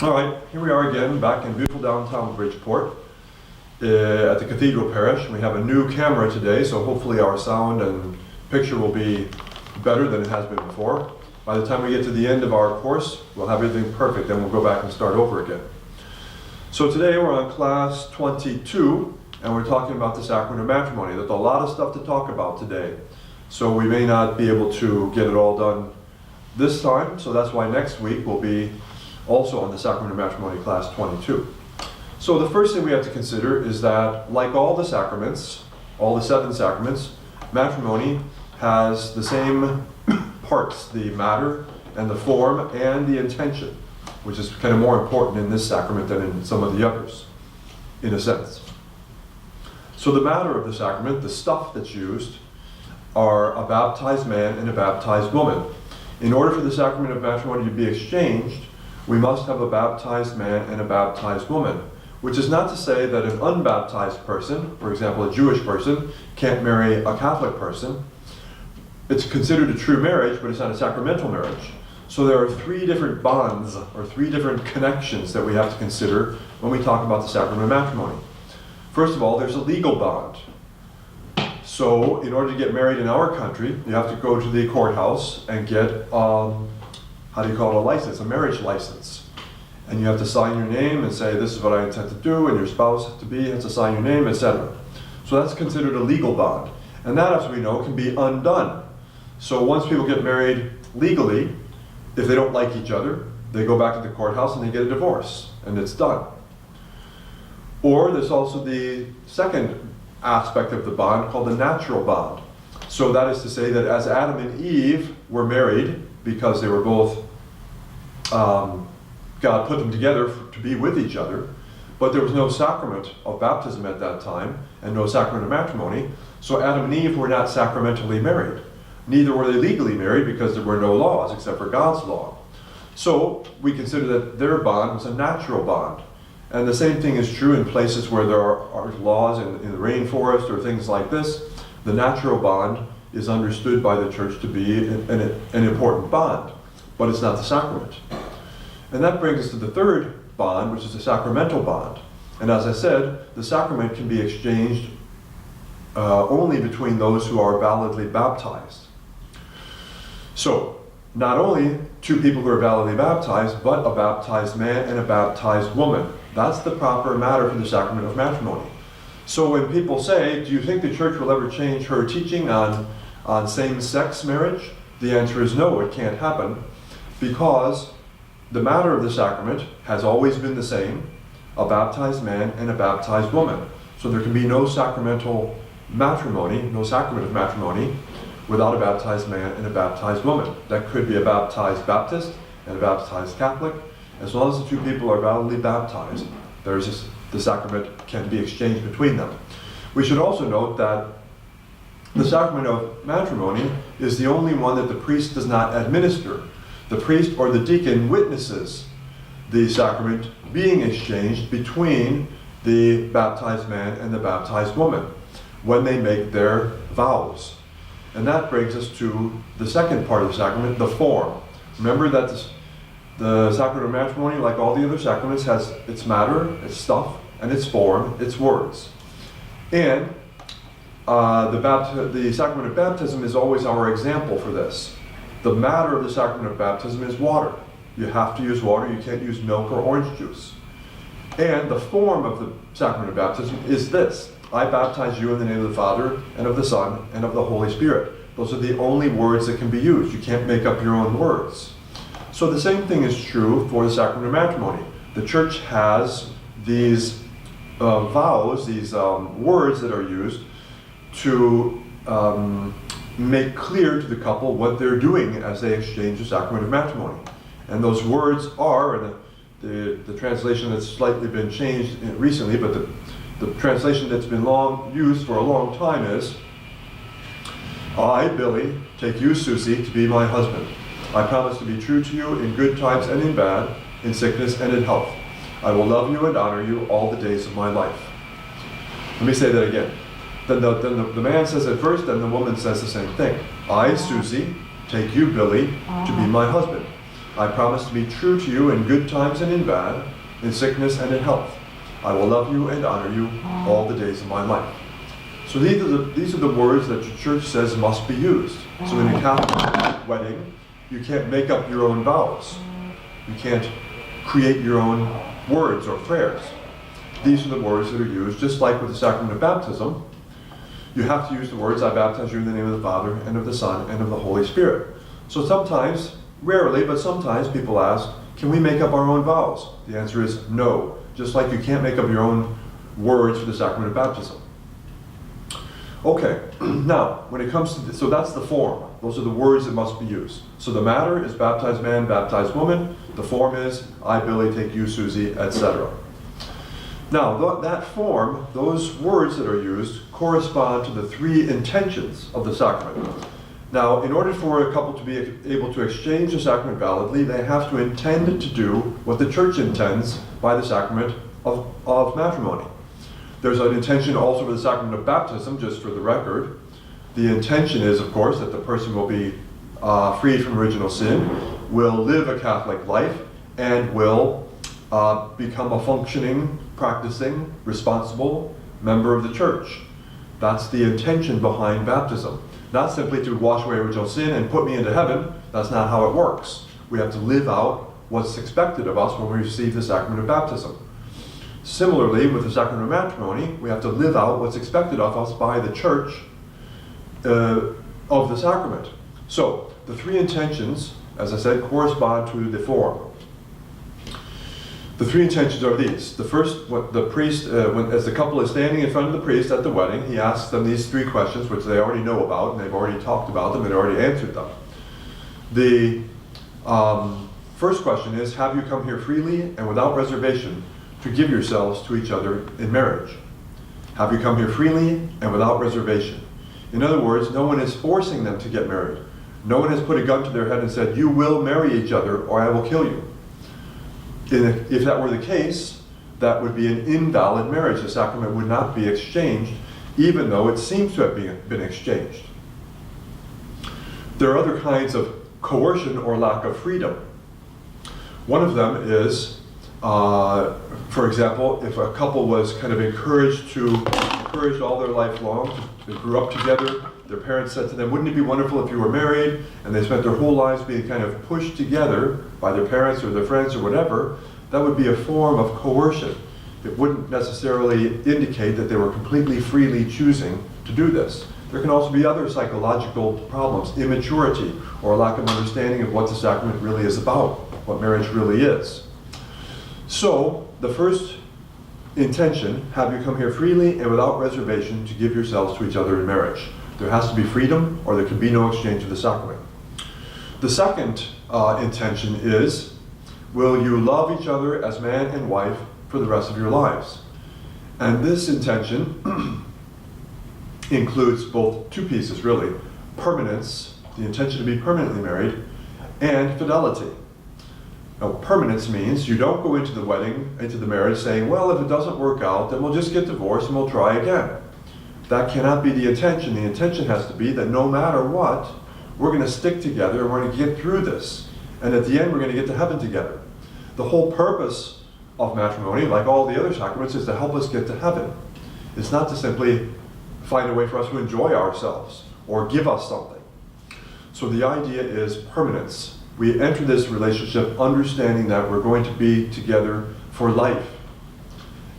All right, here we are again, back in beautiful downtown Bridgeport at the Cathedral Parish. We have a new camera today, so hopefully our sound and picture will be better than it has been before. By the time we get to the end of our course, we'll have everything perfect, then we'll go back and start over again. So today we're on class 22, and we're talking about the Sacrament of Matrimony. There's a lot of stuff to talk about today, so we may not be able to get it all done this time, so that's why next week will be also on the Sacrament of Matrimony, class 22. So the first thing we have to consider is that, like all the sacraments, all the 7 sacraments, matrimony has the same parts, the matter and the form and the intention, which is kind of more important in this sacrament than in some of the others, in a sense. So the matter of the sacrament, the stuff that's used, are a baptized man and a baptized woman. In order for the sacrament of matrimony to be exchanged, we must have a baptized man and a baptized woman, which is not to say that an unbaptized person, for example, a Jewish person, can't marry a Catholic person. It's considered a true marriage, but it's not a sacramental marriage. So there are 3 different bonds, or 3 different connections that we have to consider when we talk about the sacrament of matrimony. First of all, there's a legal bond. So in order to get married in our country, you have to go to the courthouse and get how do you call it, a license, a marriage license. And you have to sign your name and say, this is what I intend to do, and your spouse has to sign your name, etc. So that's considered a legal bond. And that, as we know, can be undone. So once people get married legally, if they don't like each other, they go back to the courthouse and they get a divorce, and it's done. Or there's also the second aspect of the bond called the natural bond. So that is to say that as Adam and Eve were married, because they were both, God put them together to be with each other, but there was no sacrament of baptism at that time, and no sacrament of matrimony, so Adam and Eve were not sacramentally married. Neither were they legally married because there were no laws except for God's law. So we consider that their bond was a natural bond. And the same thing is true in places where there are laws in the rainforest or things like this. The natural bond is understood by the church to be an important bond, but it's not the sacrament. And that brings us to the third bond, which is the sacramental bond. And as I said, the sacrament can be exchanged only between those who are validly baptized. So, not only 2 people who are validly baptized, but a baptized man and a baptized woman. That's the proper matter for the sacrament of matrimony. So when people say, do you think the church will ever change her teaching on same-sex marriage? The answer is no, it can't happen, because the matter of the sacrament has always been the same, a baptized man and a baptized woman. So there can be no sacramental matrimony, no sacrament of matrimony, without a baptized man and a baptized woman. That could be a baptized Baptist and a baptized Catholic. As long as the 2 people are validly baptized, the sacrament can be exchanged between them. We should also note that the sacrament of matrimony is the only one that the priest does not administer. The priest or the deacon witnesses the sacrament being exchanged between the baptized man and the baptized woman when they make their vows. And that brings us to the second part of the sacrament, the form. Remember that the sacrament of matrimony, like all the other sacraments, has its matter, its stuff, and its form, its words. And the sacrament of baptism is always our example for this. The matter of the sacrament of baptism is water. You have to use water, you can't use milk or orange juice. And the form of the sacrament of baptism is this: I baptize you in the name of the Father, and of the Son, and of the Holy Spirit. Those are the only words that can be used. You can't make up your own words. So the same thing is true for the sacrament of matrimony. The church has these vows, these words that are used to make clear to the couple what they're doing as they exchange the sacrament of matrimony. And those words are, and the translation that's slightly been changed recently, but the translation that's been used for a long time is, I, Billy, take you, Susie, to be my husband. I promise to be true to you in good times and in bad, in sickness and in health. I will love you and honor you all the days of my life. Let me say that again. Then the man says it first, then the woman says the same thing. I, Susie, take you, Billy, to be my husband. I promise to be true to you in good times and in bad, in sickness and in health. I will love you and honor you all the days of my life. So these are the words that your church says must be used. So in a Catholic wedding, you can't make up your own vows. You can't create your own words or prayers. These are the words that are used, just like with the sacrament of baptism. You have to use the words, I baptize you in the name of the Father, and of the Son, and of the Holy Spirit. So sometimes, rarely, but sometimes people ask, can we make up our own vows? The answer is no. Just like you can't make up your own words for the sacrament of baptism. Okay, now, when it comes to, so that's the form. Those are the words that must be used. So the matter is baptized man, baptized woman. The form is, I, Billy, take you, Susie, etc. Now, that form, those words that are used, correspond to the three intentions of the sacrament. Now, in order for a couple to be able to exchange the sacrament validly, they have to intend to do what the church intends by the sacrament of matrimony. There's an intention also for the sacrament of baptism, just for the record. The intention is, of course, that the person will be freed from original sin, will live a Catholic life, and will become a functioning, practicing, responsible member of the church. That's the intention behind baptism. Not simply to wash away original sin and put me into heaven. That's not how it works. We have to live out what's expected of us when we receive the sacrament of baptism. Similarly, with the sacrament of matrimony, we have to live out what's expected of us by the church of the sacrament. So, the three intentions, as I said, correspond to the form. The three intentions are these. The first, what the priest, as the couple is standing in front of the priest at the wedding, he asks them these three questions, which they already know about, and they've already talked about them and already answered them. The first question is, have you come here freely and without reservation to give yourselves to each other in marriage? Have you come here freely and without reservation? In other words, no one is forcing them to get married. No one has put a gun to their head and said, you will marry each other or I will kill you. If that were the case, that would be an invalid marriage. The sacrament would not be exchanged, even though it seems to have been exchanged. There are other kinds of coercion or lack of freedom. One of them is, for example, if a couple was kind of encouraged all their life long, they grew up together, their parents said to them, wouldn't it be wonderful if you were married? And they spent their whole lives being kind of pushed together by their parents or their friends or whatever. That would be a form of coercion. It wouldn't necessarily indicate that they were completely freely choosing to do this. There can also be other psychological problems, immaturity or lack of understanding of what the sacrament really is about, what marriage really is. So, the first intention, have you come here freely and without reservation to give yourselves to each other in marriage. There has to be freedom or there can be no exchange of the sacrament. The second intention is, will you love each other as man and wife for the rest of your lives? And this intention includes both two pieces really, permanence, the intention to be permanently married, and fidelity. Now, permanence means you don't go into the wedding, into the marriage saying, well, if it doesn't work out, then we'll just get divorced and we'll try again. That cannot be the intention. The intention has to be that no matter what, we're going to stick together and we're going to get through this. And at the end, we're going to get to heaven together. The whole purpose of matrimony, like all the other sacraments, is to help us get to heaven. It's not to simply find a way for us to enjoy ourselves or give us something. So the idea is permanence. We enter this relationship understanding that we're going to be together for life.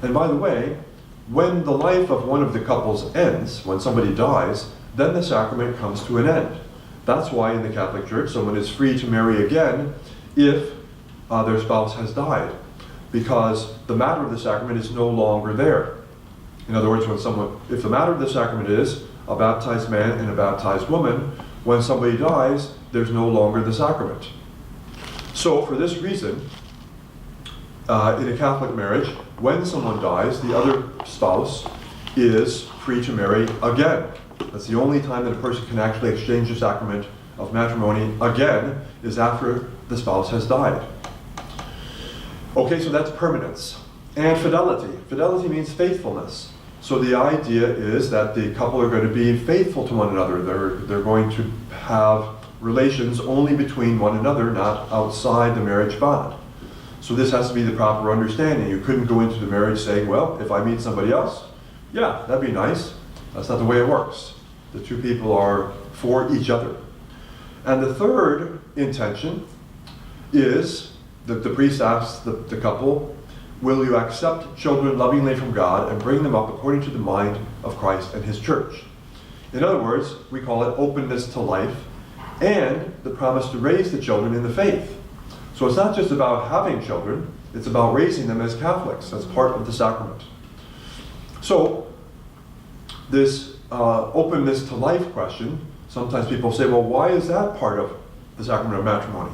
And by the way, when the life of one of the couples ends, when somebody dies, then the sacrament comes to an end. That's why in the Catholic Church someone is free to marry again if their spouse has died, because the matter of the sacrament is no longer there. In other words, if the matter of the sacrament is a baptized man and a baptized woman, when somebody dies, there's no longer the sacrament. So for this reason, in a Catholic marriage, when someone dies, the other spouse is free to marry again. That's the only time that a person can actually exchange the sacrament of matrimony again, is after the spouse has died. Okay, so that's permanence. And fidelity. Fidelity means faithfulness. So the idea is that the couple are going to be faithful to one another. They're going to have relations only between one another, not outside the marriage bond. So this has to be the proper understanding. You couldn't go into the marriage saying, well, if I meet somebody else, yeah, that'd be nice. That's not the way it works. The two people are for each other. And the third intention is that the priest asks the couple, will you accept children lovingly from God and bring them up according to the mind of Christ and his church? In other words, we call it openness to life and the promise to raise the children in the faith. So it's not just about having children, it's about raising them as Catholics. That's part of the sacrament. So this openness to life question, sometimes people say, well, why is that part of the sacrament of matrimony?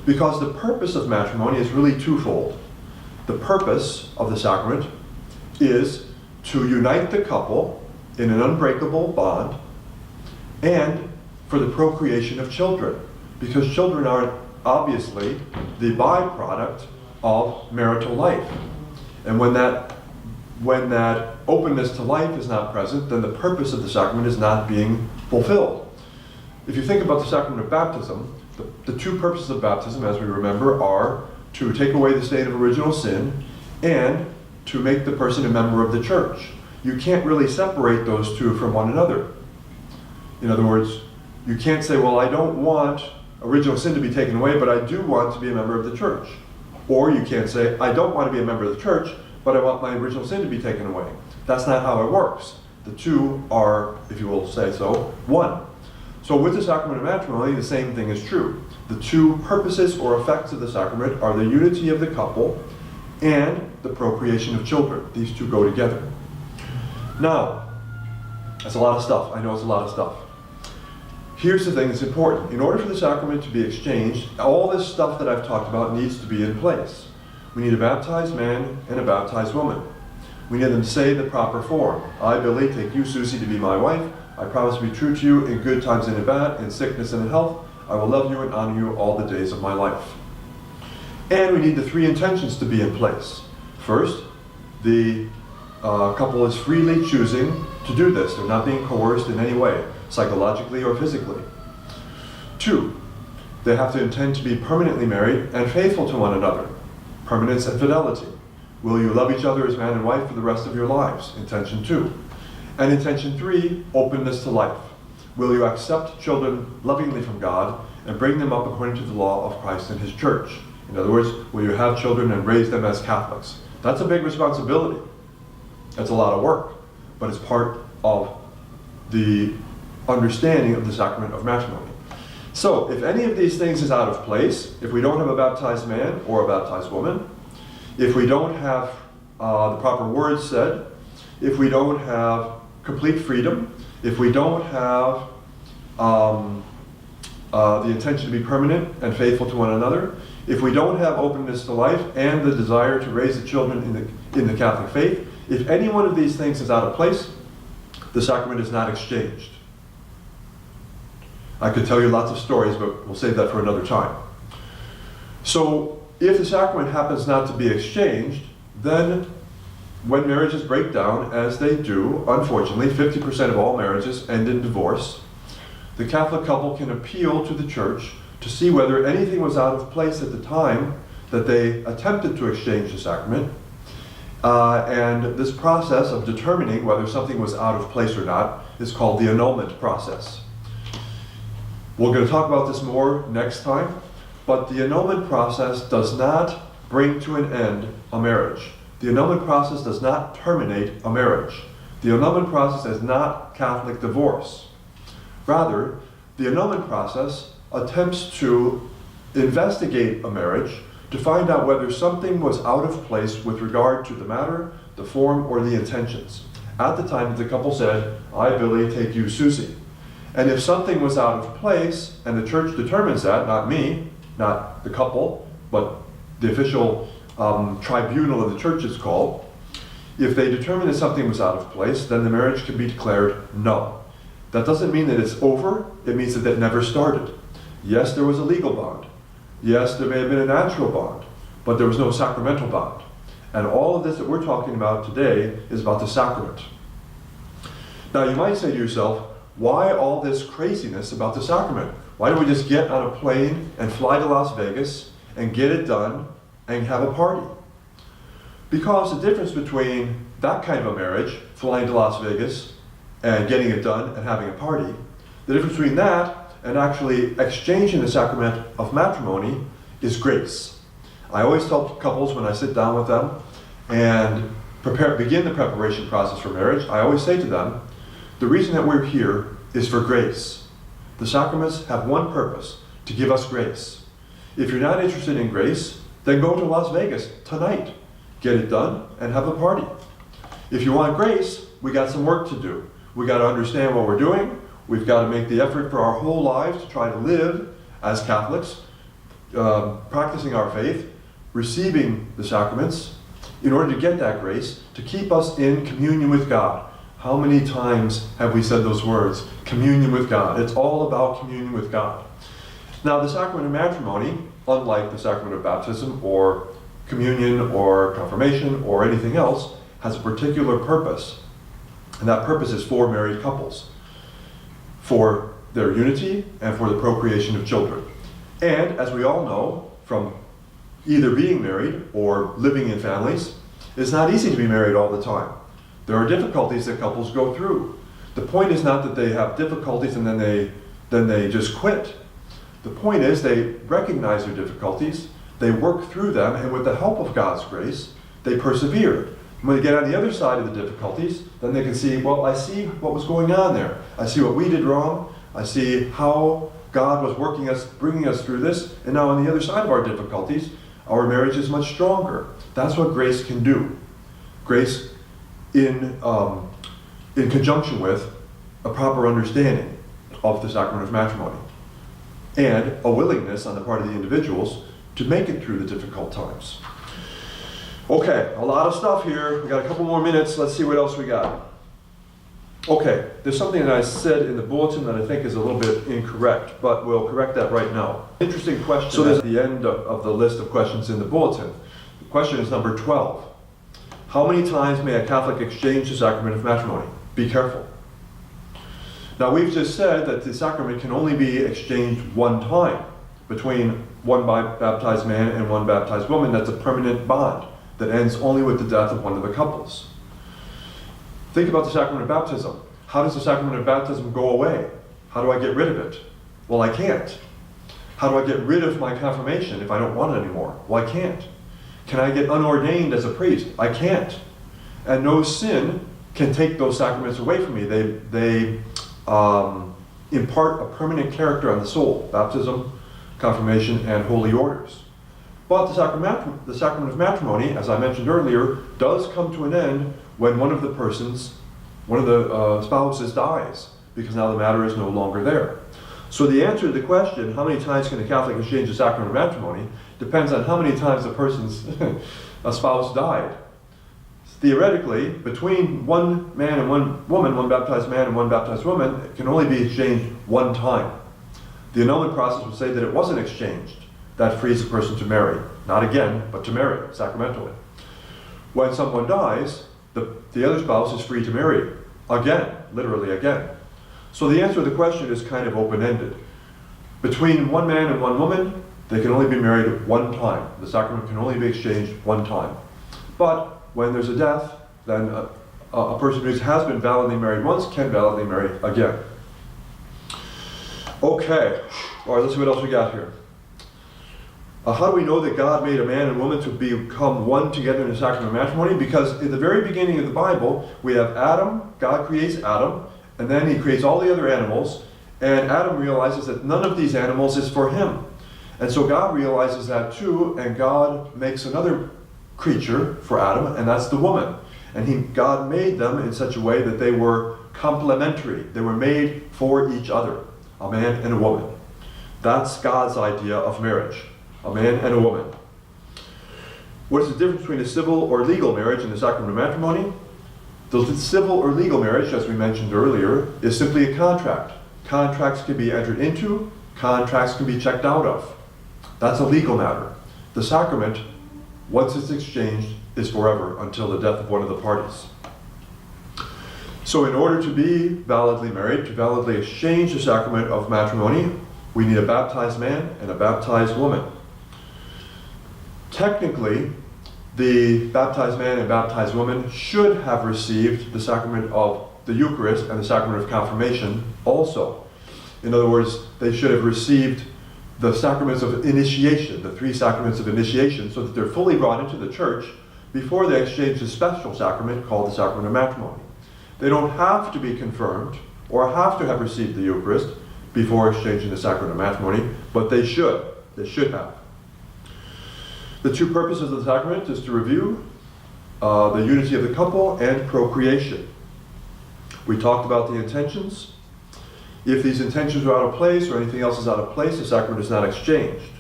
Because the purpose of matrimony is really twofold. The purpose of the sacrament is to unite the couple in an unbreakable bond and for the procreation of children, because children are obviously the byproduct of marital life. And when that openness to life is not present, then the purpose of the sacrament is not being fulfilled. If you think about the sacrament of baptism, the two purposes of baptism, as we remember, are to take away the stain of original sin and to make the person a member of the church. You can't really separate those two from one another. In other words, you can't say, well, I don't want original sin to be taken away, but I do want to be a member of the church. Or you can't say, I don't want to be a member of the church, but I want my original sin to be taken away. That's not how it works. The two are, if you will say so, one. So with the sacrament of matrimony, the same thing is true. The two purposes or effects of the sacrament are the unity of the couple and the procreation of children. These two go together. Now, that's a lot of stuff. I know it's a lot of stuff. Here's the thing that's important. In order for the sacrament to be exchanged, all this stuff that I've talked about needs to be in place. We need a baptized man and a baptized woman. We need them to say the proper form. I, Billy, take you, Susie, to be my wife. I promise to be true to you in good times and in bad, in sickness and in health. I will love you and honor you all the days of my life. And we need the three intentions to be in place. First, the couple is freely choosing to do this. They're not being coerced in any way, psychologically or physically. Two, they have to intend to be permanently married and faithful to one another. Permanence and fidelity. Will you love each other as man and wife for the rest of your lives? Intention 2. And intention 3, openness to life. Will you accept children lovingly from God and bring them up according to the law of Christ and his church? In other words, will you have children and raise them as Catholics? That's a big responsibility. That's a lot of work, but it's part of the understanding of the sacrament of matrimony. So, if any of these things is out of place, if we don't have a baptized man or a baptized woman, if we don't have the proper words said, if we don't have complete freedom, if we don't have the intention to be permanent and faithful to one another, if we don't have openness to life and the desire to raise the children in the Catholic faith, if any one of these things is out of place, the sacrament is not exchanged. I could tell you lots of stories, but we'll save that for another time. So, if the sacrament happens not to be exchanged, then when marriages break down, as they do, unfortunately, 50% of all marriages end in divorce, the Catholic couple can appeal to the church to see whether anything was out of place at the time that they attempted to exchange the sacrament. And this process of determining whether something was out of place or not is called the annulment process. We're going to talk about this more next time, but the annulment process does not bring to an end a marriage. The annulment process does not terminate a marriage. The annulment process is not Catholic divorce. Rather, the annulment process attempts to investigate a marriage to find out whether something was out of place with regard to the matter, the form, or the intentions. At the time that the couple said, I, Billy, take you, Susie. And if something was out of place, and the church determines that, not me, not the couple, but the official tribunal of the church is called, if they determine that something was out of place, then the marriage can be declared null. That doesn't mean that it's over, it means that it never started. Yes, there was a legal bond. Yes, there may have been a natural bond, but there was no sacramental bond. And all of this that we're talking about today is about the sacrament. Now you might say to yourself, why all this craziness about the sacrament? Why don't we just get on a plane and fly to Las Vegas and get it done and have a party? Because the difference between that kind of a marriage, flying to Las Vegas and getting it done and having a party, the difference between that and actually exchanging the sacrament of matrimony is grace. I always tell couples when I sit down with them and begin the preparation process for marriage, I always say to them, the reason that we're here is for grace. The sacraments have one purpose, to give us grace. If you're not interested in grace, then go to Las Vegas tonight. Get it done and have a party. If you want grace, we got some work to do. We got to understand what we're doing. We've got to make the effort for our whole lives to try to live as Catholics, practicing our faith, receiving the sacraments, in order to get that grace, to keep us in communion with God. How many times have we said those words? Communion with God. It's all about communion with God. Now, the sacrament of matrimony, unlike the sacrament of baptism or communion or confirmation or anything else, has a particular purpose. And that purpose is for married couples, for their unity and for the procreation of children. And as we all know, from either being married or living in families, it's not easy to be married all the time. There are difficulties that couples go through. The point is not that they have difficulties and then they just quit. The point is they recognize their difficulties, they work through them, and with the help of God's grace, they persevere. When they get on the other side of the difficulties, then they can see, well, I see what was going on there. I see what we did wrong. I see how God was working us, bringing us through this, and now on the other side of our difficulties, our marriage is much stronger. That's what grace can do. Grace in conjunction with a proper understanding of the sacrament of matrimony and a willingness on the part of the individuals to make it through the difficult times. Okay, a lot of stuff here. We got a couple more minutes. Let's see what else we got. Okay, there's something that I said in the bulletin that I think is a little bit incorrect, but we'll correct that right now. Interesting question. So there's the end of the list of questions in the bulletin. The question is number 12. How many times may a Catholic exchange the sacrament of matrimony? Be careful. Now, we've just said that the sacrament can only be exchanged one time between one baptized man and one baptized woman. That's a permanent bond that ends only with the death of one of the couples. Think about the sacrament of baptism. How does the sacrament of baptism go away? How do I get rid of it? Well, I can't. How do I get rid of my confirmation if I don't want it anymore? Well, I can't. Can I get unordained as a priest? I can't. And no sin can take those sacraments away from me. They impart a permanent character on the soul. Baptism, confirmation, and holy orders. But the sacrament of matrimony, as I mentioned earlier, does come to an end when one of the spouses dies, because now the matter is no longer there. So the answer to the question, how many times can a Catholic exchange the sacrament of matrimony, depends on how many times the person's a spouse died. Theoretically, between one man and one woman, one baptized man and one baptized woman, it can only be exchanged one time. The annulment process would say that it wasn't exchanged. That frees a person to marry. Not again, but to marry, sacramentally. When someone dies, the other spouse is free to marry again, literally again. So the answer to the question is kind of open-ended. Between one man and one woman, they can only be married one time. The sacrament can only be exchanged one time. But when there's a death, then a person who has been validly married once can validly marry again. Okay, all right, let's see what else we got here. How do we know that God made a man and woman to become one together in the sacrament of matrimony? Because in the very beginning of the Bible, we have Adam, God creates Adam, and then he creates all the other animals, and Adam realizes that none of these animals is for him. And so God realizes that too, and God makes another creature for Adam, and that's the woman. And God made them in such a way that they were complementary. They were made for each other, a man and a woman. That's God's idea of marriage. A man and a woman. What is the difference between a civil or legal marriage and the sacrament of matrimony? The civil or legal marriage, as we mentioned earlier, is simply a contract. Contracts can be entered into, contracts can be checked out of. That's a legal matter. The sacrament, once it's exchanged, is forever until the death of one of the parties. So in order to be validly married, to validly exchange the sacrament of matrimony, We need a baptized man and a baptized woman. Technically, the baptized man and baptized woman should have received the sacrament of the Eucharist and the sacrament of confirmation also. In other words, they should have received the sacraments of initiation, the 3 sacraments of initiation, so that they're fully brought into the church before they exchange the special sacrament called the sacrament of matrimony. They don't have to be confirmed or have to have received the Eucharist before exchanging the sacrament of matrimony, but they should. They should have. The 2 purposes of the sacrament is to review the unity of the couple and procreation. We talked about the intentions. If these intentions are out of place or anything else is out of place, the sacrament is not exchanged.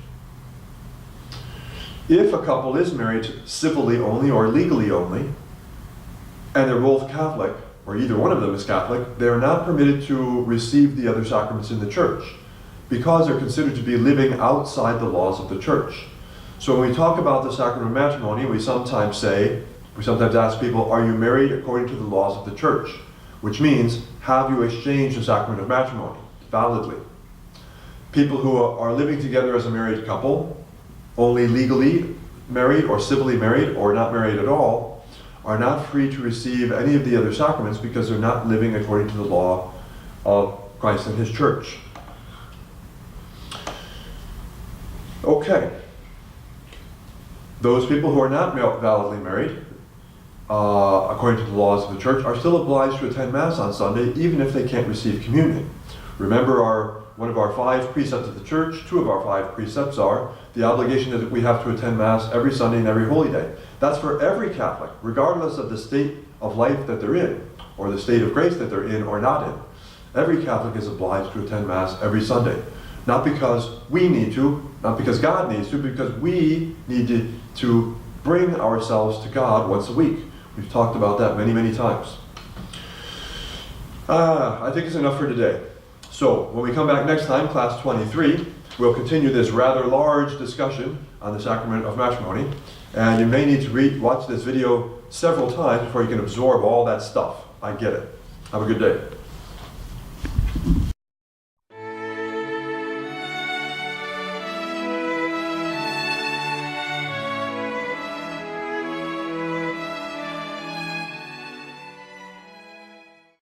If a couple is married civilly only or legally only, and they're both Catholic, or either one of them is Catholic, they are not permitted to receive the other sacraments in the church because they're considered to be living outside the laws of the church. So when we talk about the sacrament of matrimony, we sometimes ask people, are you married according to the laws of the church? Which means, have you exchanged the sacrament of matrimony validly? People who are living together as a married couple, only legally married or civilly married or not married at all, are not free to receive any of the other sacraments because they're not living according to the law of Christ and His church. Okay. Those people who are not validly married, according to the laws of the church, are still obliged to attend Mass on Sunday, even if they can't receive communion. Remember, one of our 5 precepts of the church, 2 of our 5 precepts are the obligation that we have to attend Mass every Sunday and every holy day. That's for every Catholic, regardless of the state of life that they're in, or the state of grace that they're in or not in. Every Catholic is obliged to attend Mass every Sunday. Not because we need to, not because God needs to, because we need to bring ourselves to God once a week. We've talked about that many, many times. I think it's enough for today. So when we come back next time, class 23, we'll continue this rather large discussion on the sacrament of matrimony. And you may need to watch this video several times before you can absorb all that stuff. I get it. Have a good day.